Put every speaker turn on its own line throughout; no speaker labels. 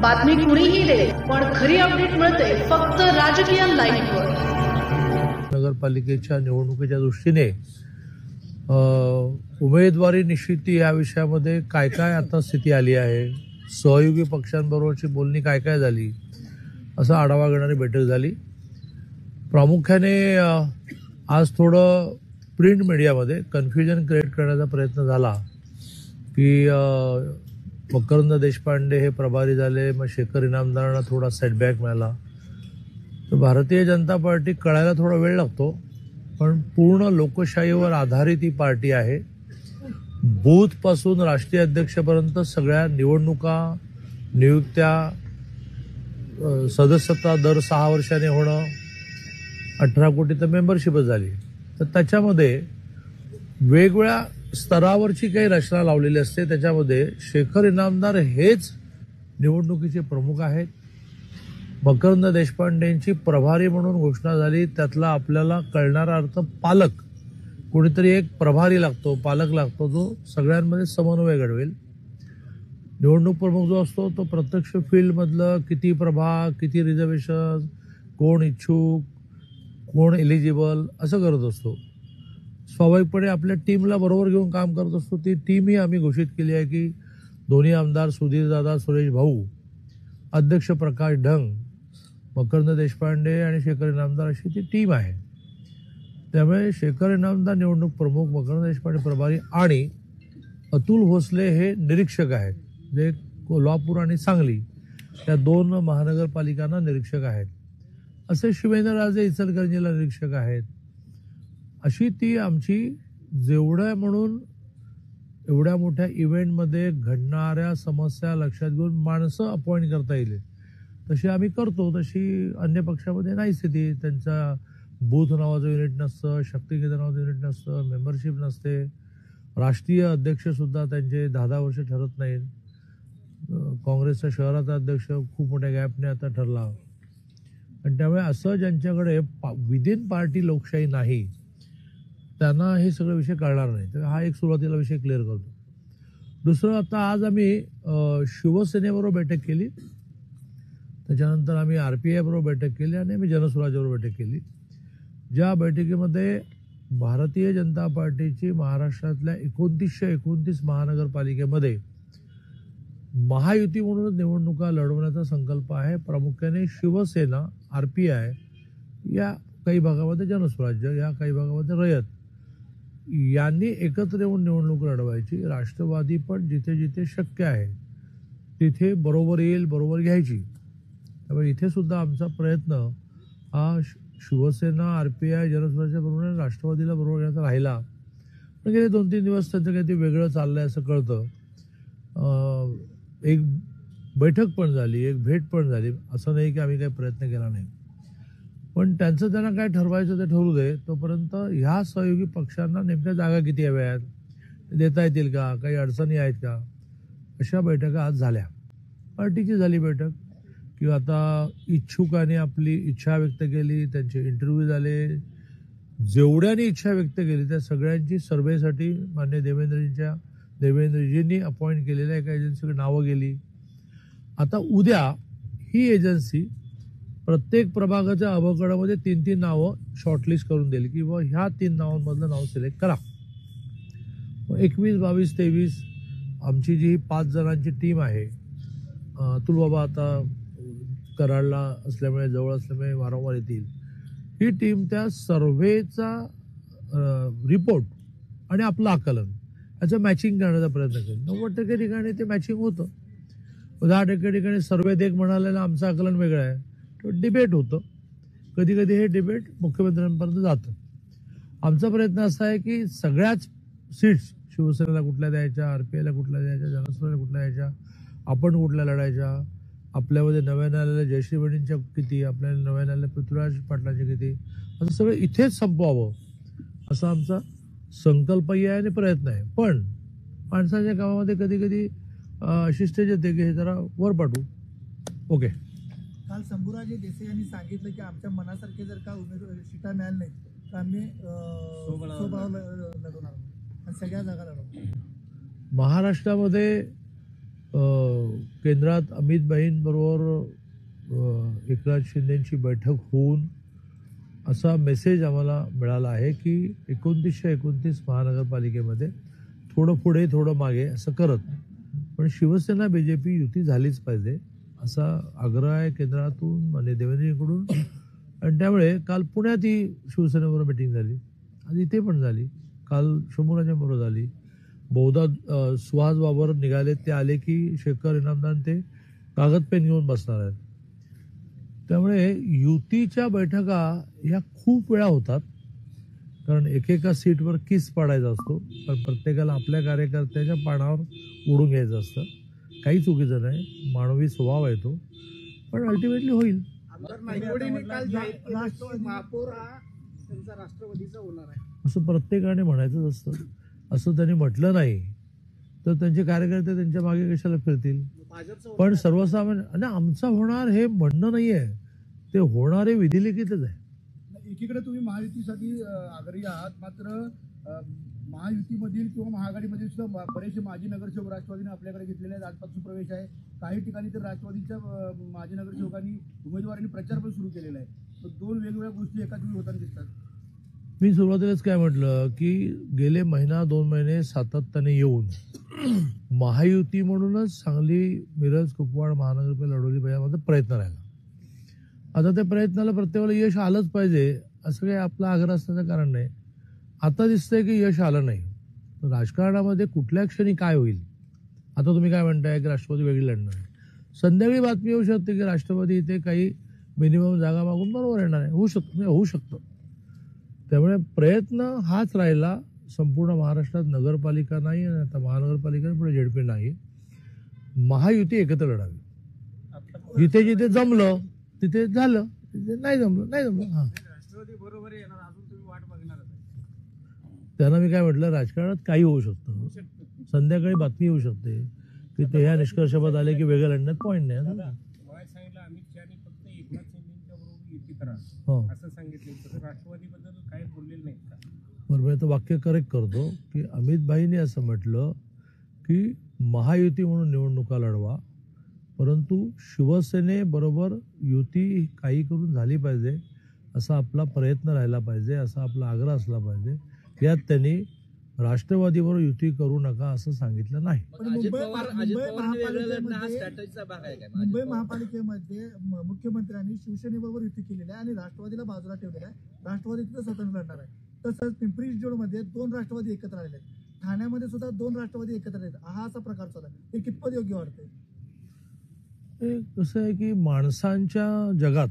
बातमी कुणीही दे, पण खरी अपडेट मिळते फक्त राजकीय लाईव्हवर.
नगरपालिकेच्या निवडणुकीच्या दृष्टीने उमेदवारी निश्चिती या विषयामध्ये काय काय आता स्थिती आली आहे, सहयोगी पक्षांबरोबरची बोलणी काय काय झाली, असा आढावा घेणारी बैठक झाली. प्रामुख्याने आज थोडं प्रिंट मीडियामध्ये कन्फ्युजन क्रिएट करण्याचा प्रयत्न झाला की मकरंद देशपांडे हे प्रभारी झाले, मग शेखर इनामदारांना थोडा सेटबॅक मिळाला. तर भारतीय जनता पार्टी कळायला थोडा वेळ लागतो, पण पूर्ण लोकशाहीवर आधारित ही पार्टी आहे. बूथपासून राष्ट्रीय अध्यक्षपर्यंत सगळ्या निवडणुका, नियुक्त्या, सदस्यता दर 6 वर्षांनी होणं, 18 कोटी तर मेंबरशिपच झाली. तर त्याच्यामध्ये वेगवेगळ्या स्तरावरची काही रचना लावलेली असते. त्याच्यामध्ये शेखर इनामदार हेच निवडणुकीचे प्रमुख आहेत. मकरंद देशपांडेंची प्रभारी म्हणून घोषणा झाली. त्यातला आपल्याला कळणारा अर्थ पालक, कोणीतरी एक प्रभारी लागतो, पालक लागतो, जो सगळ्यांमध्ये समन्वय घडवेल. निवडणूक प्रमुख जो असतो तो प्रत्यक्ष फील्डमधलं किती प्रभाग, किती रिझर्वेशन, कोण इच्छुक, कोण एलिजिबल असं करत असतो. स्वाभाविकपणे आपल्या टीमला बरोबर घेऊन काम करत असतो. ती टीमही आम्ही घोषित केली आहे की दोन्ही आमदार सुधीरदादा, सुरेश भाऊ, अध्यक्ष प्रकाश ढंग, मकरंद देशपांडे आणि शेखर इनामदार अशी ती टीम आहे. त्यामुळे शेखर इनामदार निवडणूक प्रमुख, मकरंद देशपांडे प्रभारी आणि अतुल भोसले हे निरीक्षक आहेत, जे कोल्हापूर आणि सांगली या 2 महानगरपालिकांना निरीक्षक आहेत. असे शिवेंद्रराजे इचलकरंजीला निरीक्षक आहेत. अशी ती आमची जेवढ्या म्हणून एवढ्या मोठ्या इव्हेंटमध्ये घडणाऱ्या समस्या लक्षात घेऊन माणसं अपॉइंट करता येईल तशी आम्ही करतो. तशी अन्य पक्षामध्ये नाही स्थिती. त्यांचा बूथ नावाचं युनिट नसतं, शक्ती केंद्र नावाचं युनिट नसतं, मेंबरशिप नसते. राष्ट्रीय अध्यक्ष सुद्धा त्यांचे 10-10 वर्ष ठरत नाहीत. काँग्रेसचा शहराचा अध्यक्ष खूप मोठ्या गॅपने आता ठरला. आणि त्यामुळे असं ज्यांच्याकडे विदिन पार्टी लोकशाही नाही त्यांना हे सगळे विषय कळणार नाही. तर हा एक सुरुवातीला विषय क्लिअर करतो. दुसरं, आता आज आम्ही शिवसेनेबरोबर बैठक केली, त्याच्यानंतर आम्ही RPI बरोबर बैठक केली आणि आम्ही जनसुराज्याबरोबर बैठक केली. ज्या बैठकीमध्ये भारतीय जनता पार्टीची महाराष्ट्रातल्या 2929 महानगरपालिकेमध्ये महायुती म्हणून निवडणुका लढवण्याचा संकल्प आहे. प्रामुख्याने शिवसेना, RPI या काही भागामध्ये जनस्वराज्य, या काही भागामध्ये रयत यांनी एकत्र येऊन निवडणूक लढवायची. राष्ट्रवादी पण जिथे जिथे शक्य आहे तिथे बरोबर येईल, बरोबर घ्यायची. त्यामुळे इथे सुद्धा आमचा प्रयत्न हा शिवसेना, RPI, जनस्वराज्य बरोबर राष्ट्रवादीला बरोबर घेण्याचा राहिला. पण गेले 2-3 दिवस त्यांचं काहीतरी वेगळं चाललंय असं कळतं. एक बैठक पण झाली, एक भेट पण झाली. असं नाही की आम्ही काही प्रयत्न केला नाही, पण त्यांचं त्यांना काय ठरवायचं ते ठरवू दे. तोपर्यंत ह्या सहयोगी पक्षांना नेमक्या जागा किती हव्या आहेत, देता येतील का, काही अडचणी आहेत का, अशा बैठका आज झाल्या. पार्टीची झाली बैठक की आता इच्छुकांनी आपली इच्छा व्यक्त केली, त्यांचे इंटरव्ह्यू झाले. जेवढ्यांनी इच्छा व्यक्त केली त्या सगळ्यांची सर्व्हेसाठी मान्य देवेंद्रजींनी अपॉइंट केलेल्या एका एजन्सीकडे नावं गेली. आता उद्या ही एजन्सी प्रत्येक प्रभागाच्या अवकडामध्ये 3-3 नावं शॉर्टलिस्ट करून दिली की ह्या 3 नावांमधलं नाव सिलेक्ट करा. 21, 22, 23 आमची जी 5 जणांची टीम आहे, अतुल बाबा आता कराडला असल्यामुळे, जवळ असल्यामुळे वारंवार येतील. ही टीम त्या सर्व्हेचा रिपोर्ट आणि आपलं आकलन याचं मॅचिंग करण्याचा प्रयत्न करेल. 90% ठिकाणी ते मॅचिंग होतं. 10% ठिकाणी सर्व्हेत एक म्हणालेलं आमचं आकलन वेगळं आहे. डिबेट होतं. कधी कधी हे डिबेट मुख्यमंत्र्यांपर्यंत जातं. आमचा प्रयत्न असा आहे की सगळ्याच सीट्स शिवसेनेला कुठल्या द्यायच्या, RPIला कुठल्या द्यायच्या, जनसुराज्याला कुठल्या द्यायच्या, आपण कुठल्या लढायच्या, आपल्यामध्ये नव्याने आलेल्या जयश्री वहिनींच्या किती, आपल्याला नव्याने आलेल्या पृथ्वीराज पाटलांच्या किती, असं सगळं इथेच संपवावं असा आमचा संकल्पही आहे आणि प्रयत्न आहे. पण माणसाच्या कामामध्ये कधी कधी अशी स्टेज येते की हे जरा वर पाठवू. ओके.
काल शंभूराजे देसाई यांनी सांगितलं की आमच्या मनासारखे जर का उमेदवार सीटा मिळाल्या नाहीत तर आम्ही स्वबळावर लढवणार आणि सगळ्या जागा लढवणार.
महाराष्ट्रामध्ये केंद्रात अमित भाईंबरोबर एकनाथ शिंदेची बैठक होऊन असा मेसेज आम्हाला मिळाला आहे की 2929 महानगरपालिकेमध्ये थोडं पुढे थोडं मागे असं करत, पण शिवसेना बीजेपी युती झालीच पाहिजे असा आग्रह आहे केंद्रातून माननीय देवेंद्रजींकडून. आणि त्यामुळे काल पुण्यात ही शिवसेनेबरोबर मिटिंग झाली, आज इथे पण झाली, काल शंभूराच्या बरोबर झाली. बहुधा सुहास बाबर निघाले, ते आले की शेखर इनामदार ते कागद पेन घेऊन बसणार आहेत. त्यामुळे युतीच्या बैठका ह्या खूप वेळा होतात, कारण एकेका सीटवर किस पाडायचा असतो, पण प्रत्येकाला आपल्या कार्यकर्त्याच्या पानावर उडून घ्यायचं असतं. काही चुकीचं नाही, मानवी स्वभाव आहे तो, पण अल्टिमेटली होईल.
महापौर हा त्यांचा राष्ट्रवादीचा होणार आहे
असं प्रत्येकाने म्हणायचंच असतं. असं त्यांनी म्हटलं नाही तर त्यांचे कार्यकर्ते त्यांच्या मागे कशाला फिरतील. पण सर्वसामान्य आणि आमचा होणार हे म्हणणं नाहीये, ते होणारे विधिलिखितच आहे.
एकीकडे तुम्ही महायुतीसाठी आग्रही आहात, मात्र महायुतीमधील किंवा महाआघाडीमधील सुद्धा बरेचसे माजी नगरसेवक राष्ट्रवादीने आपल्याकडे घेतलेले आहेत. आजपासून प्रवेश आहे. काही ठिकाणी तर राष्ट्रवादीच्या माजी नगरसेवकांनी उमेदवारांनी प्रचार पण सुरू केलेला आहे. तर दोन वेगवेगळ्या गोष्टी एकाच वेळी होताना दिसतात.
मी सुरुवातीलाच काय म्हटलं की गेले महिना 2 महिने सातत्याने येऊन महायुती म्हणूनच सांगली, मिरज, कुपवाड महानगरपालिका लढवली पाहिजे माझा प्रयत्न राहिला. आता त्या प्रयत्नाला प्रत्येकाला यश आलंच पाहिजे असं काही आपला आग्रह असण्याचं कारण नाही. आता दिसतंय की यश आलं नाही. राजकारणामध्ये कुठल्या क्षणी काय होईल. आता तुम्ही काय म्हणताय की राष्ट्रवादी वेगळी लढणार आहे, संध्याकाळी बातमी येऊ शकते की राष्ट्रवादी इथे काही मिनिमम जागा मागून बरोबर येणार आहे. होऊ शकतं. त्यामुळे प्रयत्न हाच राहिला. संपूर्ण महाराष्ट्रात नगरपालिका नाही आणि आता महानगरपालिका पुढे झेडपी नाही, महायुती एकत्र लढावी. जिथे जिथे जमलं तिथे झालं, तिथे नाही जमलं. हा,
राष्ट्रवादी बरोबर येणार, अजून तुम्ही वाट बघणार.
त्यांना मी काय म्हटलं, राजकारणात काही होऊ शकतं. संध्याकाळी बातमी येऊ शकते की ते ह्या निष्कर्षाबाद आले की वेगळं लढण्यात पॉईंट नाही.
सांगितलं अमित शहानी फक्त एकनाथ शिंदेच्या बरोबर युती करा असं सांगितलं, तर राष्ट्रवादीबद्दल काही बोललेलं नाही का?
बरोबर, मी तर वाक्य करेक्ट करतो की अमित भाईंनी असं म्हटलं की महायुती म्हणून निवडणुका लढवा, परंतु शिवसेनेबरोबर युती काही करून झाली पाहिजे असा आपला प्रयत्न राहिला पाहिजे, असा आपला आग्रह असला पाहिजे. यात त्यांनी राष्ट्रवादीबरोबर युती करू नका असं सांगितलं नाही.
मुंबई महापालिकेमध्ये मुख्यमंत्र्यांनी शिवसेनेबरोबर युती केलेली आहे आणि राष्ट्रवादीला बाजूला ठेवलेलं आहे. राष्ट्रवादी तिथं स्वतंत्र लढणार आहे. तसंच पिंपरी चिंचवडमध्ये 2 राष्ट्रवादी एकत्र आलेले आहेत. ठाण्यामध्ये सुद्धा 2 राष्ट्रवादी एकत्र आहेत. हा असा प्रकार चालू आहे. हे कितपत योग्य वाटतंय?
हे कसं आहे की माणसांच्या जगात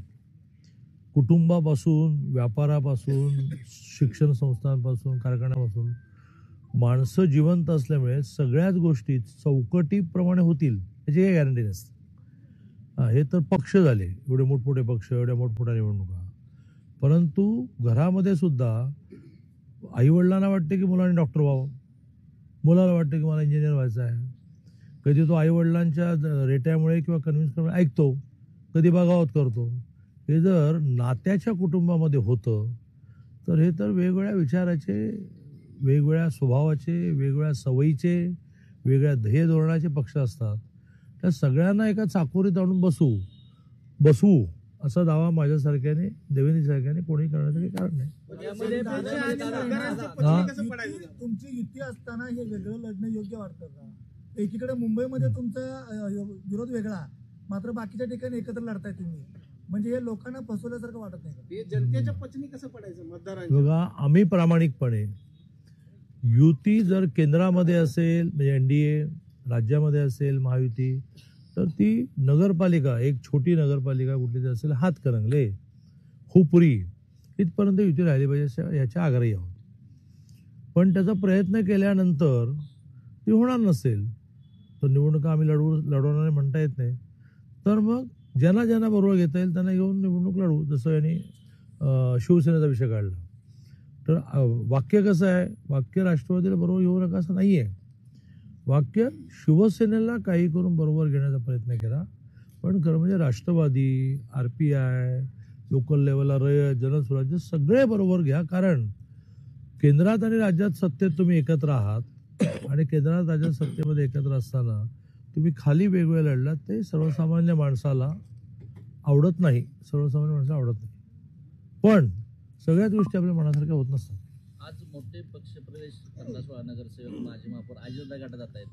कुटुंबापासून, व्यापारापासून, शिक्षण संस्थांपासून, कारखान्यापासून माणसं जिवंत असल्यामुळे सगळ्याच गोष्टी चौकटीप्रमाणे होतील याची काही गॅरंटी नसते. हे तर पक्ष झाले, एवढे मोठमोठे पक्ष, एवढ्या मोठमोठ्या निवडणुका, परंतु घरामध्ये सुद्धा आईवडिलांना वाटते की मुलांनी डॉक्टर व्हावं, मुलाला वाटतं की मला इंजिनियर व्हायचं आहे. कधी तो आईवडिलांच्या रेट्यामुळे किंवा कन्व्हिन्स करण्यामुळे ऐकतो, कधी बगावत करतो. हे जर नात्याच्या कुटुंबामध्ये होतं तर हे तर वेगवेगळ्या विचाराचे, वेगवेगळ्या स्वभावाचे, वेगवेगळ्या सवयीचे, वेगळ्या ध्येय धोरणाचे पक्ष असतात. त्या सगळ्यांना एका चाकोरीत आणून बसवू असा दावा माझ्यासारख्याने, देवेंद्रसारख्याने कोणी करण्याचं काही कारण नाही.
तुमची युती असताना हे वेगळं लढणं योग्य वाटतं का? एकीकडे मुंबईमध्ये तुमचा विरोध वेगळा, मात्र बाकीच्या ठिकाणी एकत्र लढताय तुम्ही, म्हणजे हे लोकांना फसवल्यासारखं वाटत नाही का? हे जनतेच्या पचनी कसं पडायचं मतदारांच्या?
बघा, आम्ही प्रामाणिकपणे युती जर केंद्रामध्ये असेल म्हणजे एनडीए, राज्यामध्ये असेल महायुती, तर ती नगरपालिका, एक छोटी नगरपालिका कुठली तरी असेल, हातकणंगले, हुपरी इथपर्यंत युती राहिली पाहिजे याच्या आग्रही आहोत. पण त्याचा प्रयत्न केल्यानंतर ती होणार नसेल तर निवडणुका आम्ही लढवणार म्हणता येत नाही. तर मग ज्यांना बरोबर घेता येईल त्यांना घेऊन निवडणूक लढवू. जसं यांनी शिवसेनेचा विषय काढला, तर वाक्य कसं आहे, वाक्य राष्ट्रवादीला बरोबर घेऊ नका असं नाही आहे. वाक्य शिवसेनेला काही करून बरोबर घेण्याचा प्रयत्न केला, पण खरं म्हणजे राष्ट्रवादी, RPI, लोकल लेवलला रयत, जनस्वराज्य सगळे बरोबर घ्या. कारण केंद्रात आणि राज्यात सत्तेत तुम्ही एकत्र आहात आणि केंद्रात राज्यात सत्तेमध्ये एकत्र असताना तुम्ही खाली वेगवेगळे लढलात ते सर्वसामान्य माणसाला आवडत नाही, सर्वसामान्य माणसाला आवडत नाही. पण सगळ्याच गोष्टी आपल्या मनासारख्या होत नसतात.
आज मोठे पक्षप्रवेश 15 नगरसेवक माजी महापौर अजितदादा गटात जात आहेत,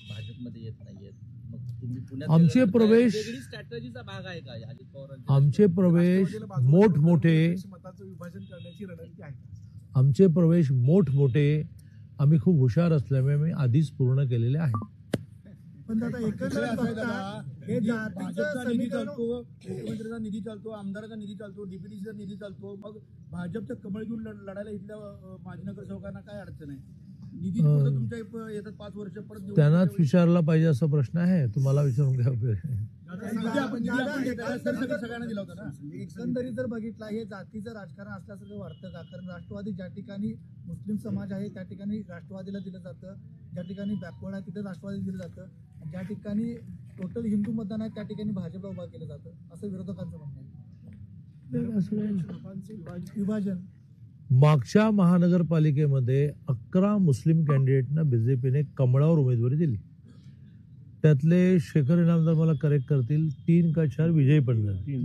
भाजपमध्ये येत नाहीयेत. मग तुम्ही पुण्यात
आमचे
गेल्यानंतर
प्रवेश-
वेगळी स्ट्रॅटेजीचा भाग आहे का अजित पवारांच्या?
आमचे प्रवेश मोठमोठे
मताचं विभाजन करण्याची रणनीती आहे का?
आमचे प्रवेश मोठमोठे आम्ही खूप हुशार असल्यामुळे आम्ही आधीच पूर्ण केलेले आहेत.
पण दादा एकंदरीत बघता हे भाजपचा निधी चालतो, मुख्यमंत्र्यांचा निधी चालतो, आमदाराचा निधी चालतो, डीपीटीसीचा निधी चालतो, मग भाजपचं कमळ घेऊन लढायला इथल्या माजी नगरसेवकांना काय अडचण आहे? निधी तुमच्या येतात 5 वर्ष परत निवडून
त्यांनाच विचारला पाहिजे असा प्रश्न आहे, तुम्हाला विचारून घ्या उपयोग आहे.
सगळ्यांना दिला होता ना.
एकंदरीत जर बघितला हे जातीचं राजकारण असल्यासारखं वाटतं का? कारण राष्ट्रवादी ज्या ठिकाणी मुस्लिम समाज आहे त्या ठिकाणी राष्ट्रवादीला दिलं जातं, ज्या ठिकाणी बॅकवर्ड आहे तिथे राष्ट्रवादी दिलं जातं, ज्या ठिकाणी टोटल हिंदू मतदान आहे त्या ठिकाणी भाजपला उभा केलं जातं, असं विरोधकांचं म्हणणं आहे. विभाजन
मागच्या महानगरपालिकेमध्ये 11 मुस्लिम कॅन्डिडेटना बीजेपीने कमळावर उमेदवारी दिली. त्यातले शेखर इनामदार मला करेक्ट करतील 3 का 4 विजयी पण झाले.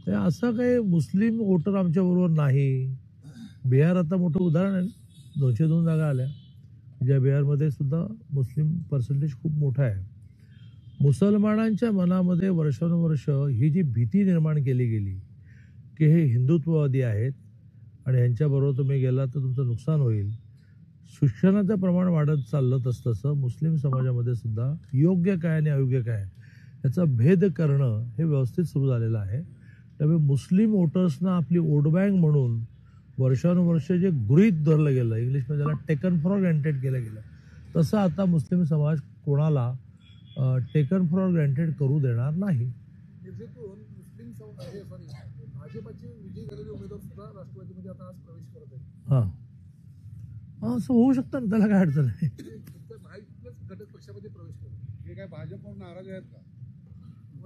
तर असं काही मुस्लिम वोटर आमच्या बरोबर नाही. बिहार आता मोठं उदाहरण आहे, 202 जागा आल्या, ज्या बिहारमध्ये सुद्धा मुस्लिम पर्सेंटेज खूप मोठा आहे. मुसलमानांच्या मनामध्ये वर्षानुवर्ष ही जी भीती निर्माण केली गेली की हे हिंदुत्ववादी आहेत आणि ह्यांच्याबरोबर तुम्ही गेला तर तुमचं नुकसान होईल. शिक्षणाचं प्रमाण वाढत चाललं तसं मुस्लिम समाजामध्ये सुद्धा योग्य काय आणि अयोग्य काय याचा भेद करणं हे व्यवस्थित सुरू झालेलं आहे. त्यामुळे मुस्लिम वोटर्सना आपली वोट बँक म्हणून वर्षानुवर्ष जे गृहीत धरलं गेलं, इंग्लिशमध्ये त्याला टेकन फॉर ग्रँटेड केलं गेलं, तसं आता मुस्लिम समाज कोणाला टेकन फॉर ग्रँटेड करू देणार नाही.
भाजपचे विजयी झालेले उमेदवार सुद्धा राष्ट्रवादीमध्ये आता आज प्रवेश करत आहेत.
हां, असं होऊ शकतं ना, त्याला काय अडचण आहे.
घटक पक्षामध्ये प्रवेश करत हे काय भाजपवर नाराज आहेत का?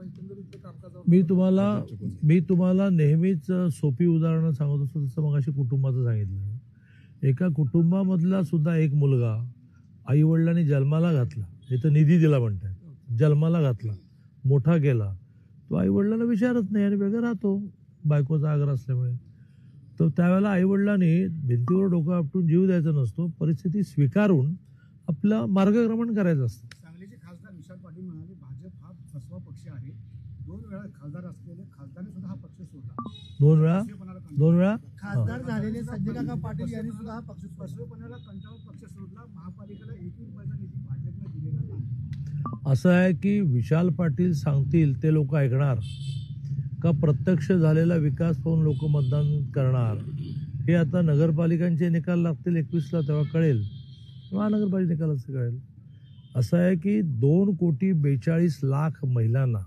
एकंदरीत कामकाजावर
मी तुम्हाला नेहमीच सोपी उदाहरणं सांगत असतो, जसं मग अशी कुटुंबाचं सांगितलं. एका कुटुंबामधला सुद्धा एक मुलगा आई वडिलांनी जन्माला घातला, इथं निधी दिला म्हणतात, जन्माला घातला, मोठा केला, तो आई वडिलांना विचारत नाही आणि वेगळा राहतो बायकोचा आग्रह असल्यामुळे. तर त्यावेळेला आई वडिलांनी भिंतीवर डोकं आपटून जीव द्यायचा नसतो, परिस्थिती स्वीकारून आपलं मार्गक्रमण करायचं असतं.
सांगलीचे खासदार विशाल पाटील म्हणाले भाजप हा फसवा पक्ष आहे. 2 वेळा खासदार असलेले खासदारांनी सुद्धा हा पक्ष सोडला.
2 वेळा
खासदार झालेले संजय काका पाटील यांनी सुद्धा हा पक्ष
फसवेपणाला कंटाळून पक्ष सोडला. महापालिकेला 1 रुपयाचा निधी भाजपने दिलेला नाही.
असं आहे की विशाल पाटील सांगतील ते लोक ऐकणार का प्रत्यक्ष झालेला विकास पाहून लोक मतदान करणार, हे आता नगरपालिकांचे निकाल लागतील 21ला, तेव्हा कळेल. महानगरपालिका निकालाचं कळेल. असं आहे की 2,42,00,000 महिलांना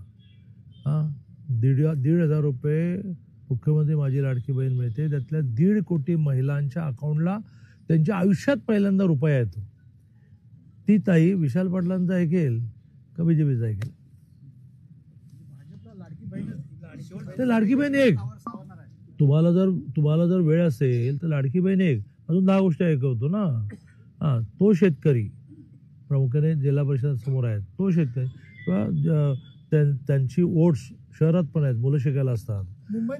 1,500 रुपये मुख्यमंत्री माझी लाडकी बहीण मिळते. त्यातल्या 1.5 कोटी महिलांच्या अकाउंटला त्यांच्या आयुष्यात पहिल्यांदा रुपया येतो. ती ताई विशाल पाटलांचा ऐकेल का बीजेपीचा ऐकेल? ते लाडकी बहीण एक, तुम्हाला जर वेळ असेल तर लाडकी बहीण एक, अजून 10 गोष्टी ऐकवतो ना. तो शेतकरी प्रामुख्याने जिल्हा परिषद समोर आहेत, तो शेतकरी किंवा त्यांची ओट्स शहरात पण आहेत, मुलं शिकायला असतात.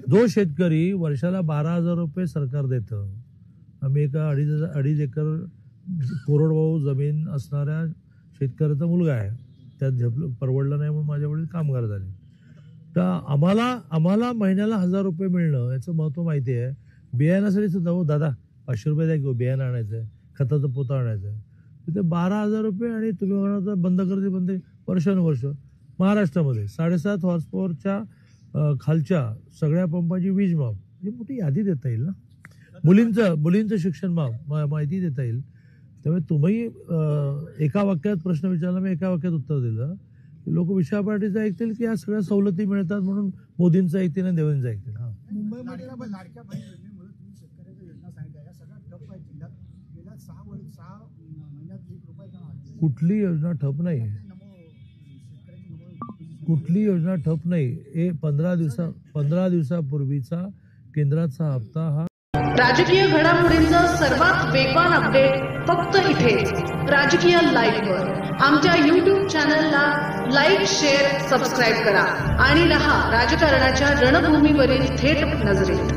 जो शेतकरी वर्षाला 12,000 रुपये सरकार देतं. आम्ही एका 2.5 एकर कोरडवाहू जमीन असणाऱ्या शेतकऱ्याचा मुलगा आहे, त्यात परवडलं नाही म्हणून माझ्या वडील कामगार झाले. तर आम्हाला महिन्याला 1,000 रुपये मिळणं याचं महत्त्व माहिती आहे. बियाण्यासाठी सुद्धा, हो दादा 500 रुपये द्या, किंवा बियाणं आणायचं आहे, खताचं पोतं आणायचं आहे, तिथे 12,000 रुपये. आणि तुम्ही म्हणाल बंद करते बंद, वर्षानुवर्ष महाराष्ट्रामध्ये 7.5 हॉर्स पॉवरच्या खालच्या सगळ्या पंपाची वीज माफ, ही मोठी यादी देता येईल ना. मुलींचं शिक्षण माफ माहिती देता येईल. त्यामुळे तुम्ही एका वाक्यात प्रश्न विचारला, मी एका वाक्यात उत्तर दिलं. लोक विशाल पाटीलचं ऐकतील की या सगळ्या सवलती मिळतात म्हणून मोदींचं ऐकतील आणि देवेंद्रचं ऐकतील.
मुंबईमध्ये लाडक्या बहीण योजनेमुळे तुम्ही शेतकऱ्याच्या योजना सांगितल्या, या सगळ्या ठप्प आहेत जिल्ह्यात. गेल्या 6 महिन्यात 1 रुपया
कुठली योजना ठप नाही आहे, कुठली योजना ठप नाही. 15 दिवसापूर्वीचा केंद्राचा हप्ता हा
राजकीय घडामोडींचा सर्वात वेगवान अपडेट फक्त इथेच राजकीय लाईव्हवर. आमच्या YouTube चॅनलला लाईक, शेअर, सबस्क्राईब करा आणि रहा राजकारणाच्या रणभूमीवरील थेट नजरेत.